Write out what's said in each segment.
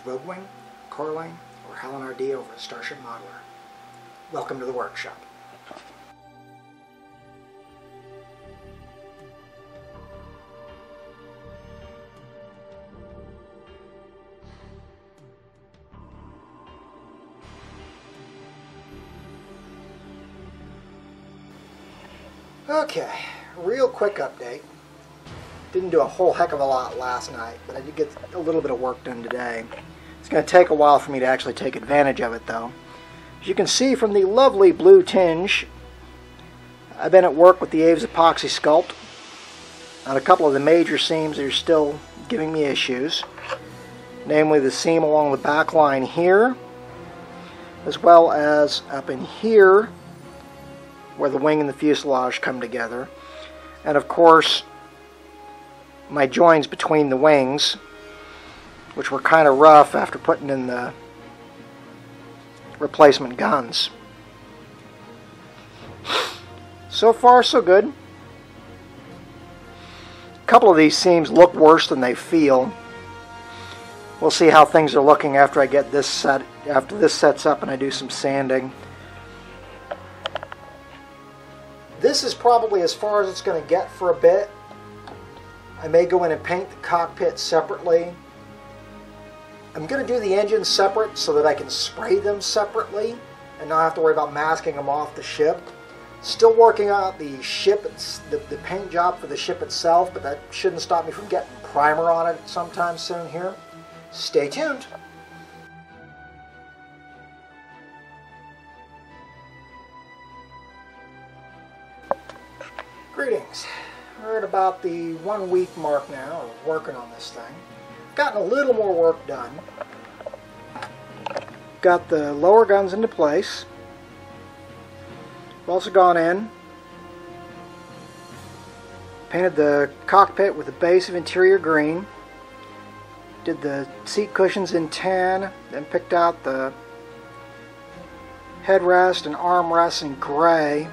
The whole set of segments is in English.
Vogue-Wing, Coraline, or Helen RD over at Starship Modeler. Welcome to the workshop. Okay, real quick update. Didn't do a whole heck of a lot last night, but I did get a little bit of work done today. It's going to take a while for me to actually take advantage of it though. As you can see from the lovely blue tinge, I've been at work with the Aves epoxy sculpt on a couple of the major seams that are still giving me issues. Namely the seam along the back line here, as well as up in here where the wing and the fuselage come together. And of course, my joins between the wings, which were kind of rough after putting in the replacement guns. So far, so good. A couple of these seams look worse than they feel. We'll see how things are looking after I get this set, after this sets up and I do some sanding. This is probably as far as it's going to get for a bit. I may go in and paint the cockpit separately. I'm going to do the engines separate so that I can spray them separately and not have to worry about masking them off the ship. Still working out the ship, the paint job for the ship itself, but that shouldn't stop me from getting primer on it sometime soon here. Stay tuned. Greetings. We're at about the 1 week mark now of working on this thing. Gotten a little more work done. Got the lower guns into place. I've also gone in, painted the cockpit with a base of interior green, did the seat cushions in tan, then picked out the headrest and armrests in gray.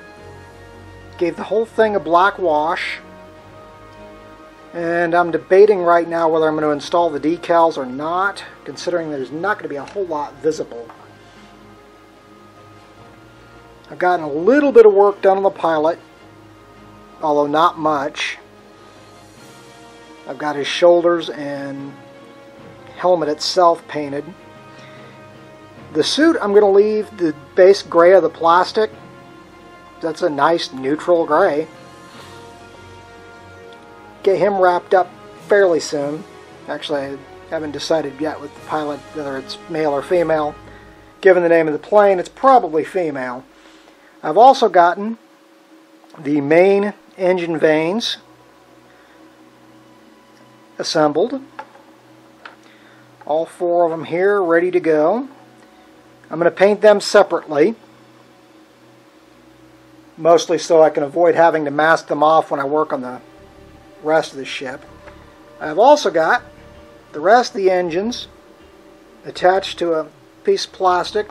Gave the whole thing a black wash, and I'm debating right now whether I'm going to install the decals or not, considering there's not going to be a whole lot visible. I've gotten a little bit of work done on the pilot, although not much. I've got his shoulders and helmet itself painted. The suit, I'm going to leave the base gray of the plastic. That's a nice neutral gray. Get him wrapped up fairly soon. Actually, I haven't decided yet with the pilot whether it's male or female. Given the name of the plane, it's probably female. I've also gotten the main engine vanes assembled. All 4 of them here ready to go. I'm going to paint them separately, mostly so I can avoid having to mask them off when I work on the rest of the ship. I've also got the rest of the engines attached to a piece of plastic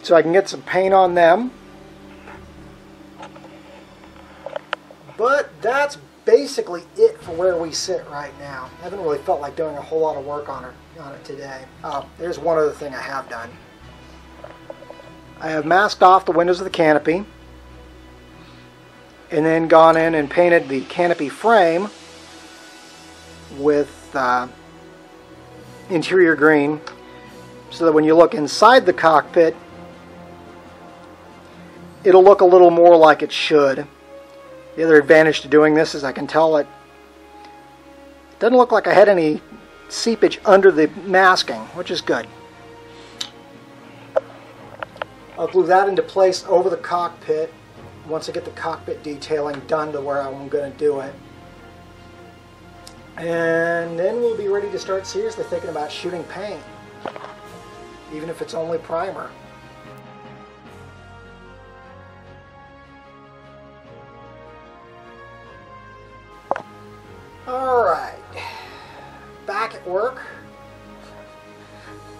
so I can get some paint on them. But that's basically it for where we sit right now. I haven't really felt like doing a whole lot of work on it today. There's one other thing I have done. I have masked off the windows of the canopy and then gone in and painted the canopy frame with interior green so that when you look inside the cockpit, it'll look a little more like it should. The other advantage to doing this is I can tell it doesn't look like I had any seepage under the masking, which is good. I'll glue that into place over the cockpit once I get the cockpit detailing done to where I'm going to do it. And then we'll be ready to start seriously thinking about shooting paint, even if it's only primer. Alright, back at work.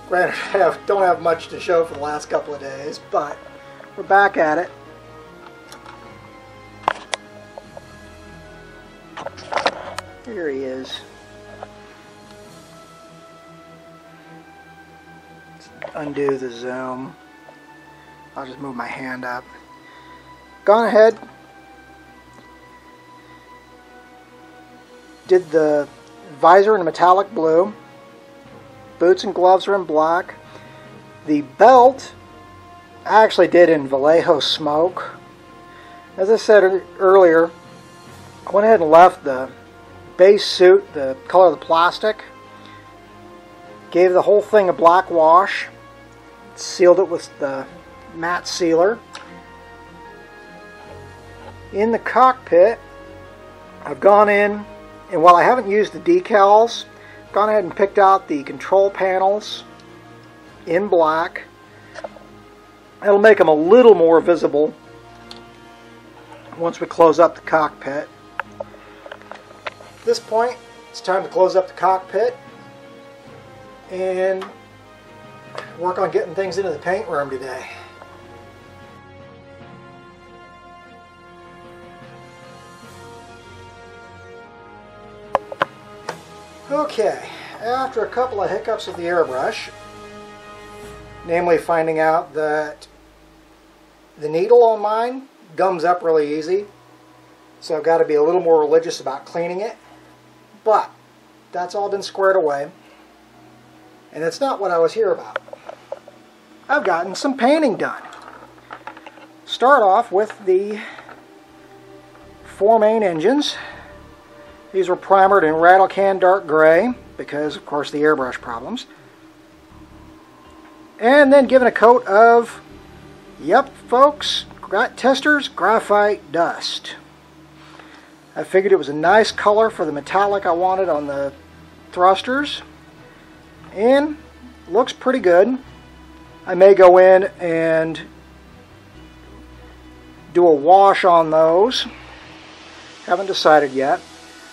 Granted, I don't have much to show for the last couple of days, but we're back at it. Here he is. undo the zoom. I'll just move my hand up. Gone ahead, did the visor in metallic blue. Boots and gloves are in black. The belt I actually did in Vallejo smoke. As I said earlier, I went ahead and left the base suit the color of the plastic. Gave the whole thing a black wash. Sealed it with the matte sealer. In the cockpit, I've gone in, and while I haven't used the decals, I've gone ahead and picked out the control panels in black. It'll make them a little more visible once we close up the cockpit. At this point, it's time to close up the cockpit and work on getting things into the paint room today. Okay, after a couple of hiccups with the airbrush, namely finding out that the needle on mine gums up really easy, so I've got to be a little more religious about cleaning it, but that's all been squared away, and it's not what I was here about. I've gotten some painting done. Start off with the 4 main engines. These were primered in rattle can dark gray because, of course, the airbrush problems. And then given a coat of, yep, folks, testers graphite dust. I figured it was a nice color for the metallic I wanted on the thrusters, and looks pretty good. I may go in and do a wash on those. Haven't decided yet.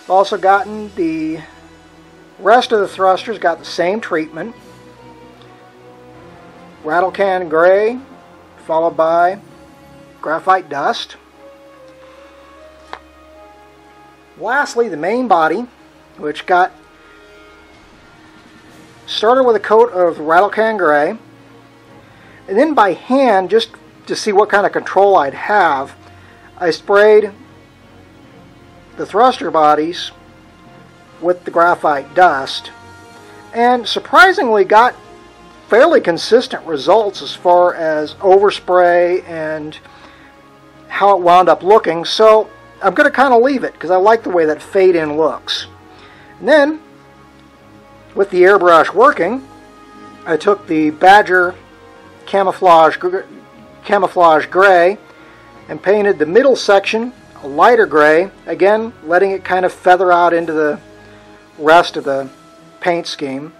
I've also gotten the rest of the thrusters, got the same treatment. Rattle can gray, followed by graphite dust. Lastly, the main body, which got started with a coat of rattle can gray, and then by hand, just to see what kind of control I'd have, I sprayed the thruster bodies with the graphite dust, and surprisingly got fairly consistent results as far as overspray and how it wound up looking. So I'm going to kind of leave it because I like the way that fade in looks. And then with the airbrush working, I took the Badger camouflage gray and painted the middle section a lighter gray, again letting it kind of feather out into the rest of the paint scheme.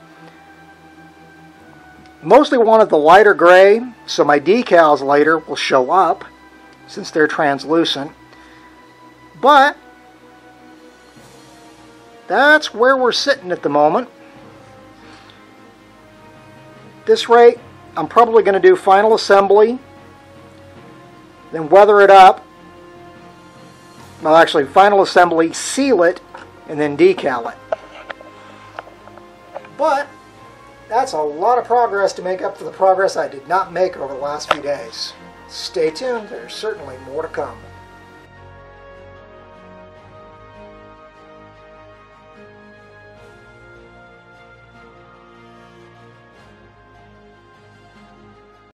Mostly wanted the lighter gray so my decals later will show up since they're translucent, but that's where we're sitting at the moment. At this rate, I'm probably going to do final assembly, then weather it up. Well, actually, final assembly, seal it, and then decal it. But that's a lot of progress to make up for the progress I did not make over the last few days. Stay tuned, there's certainly more to come.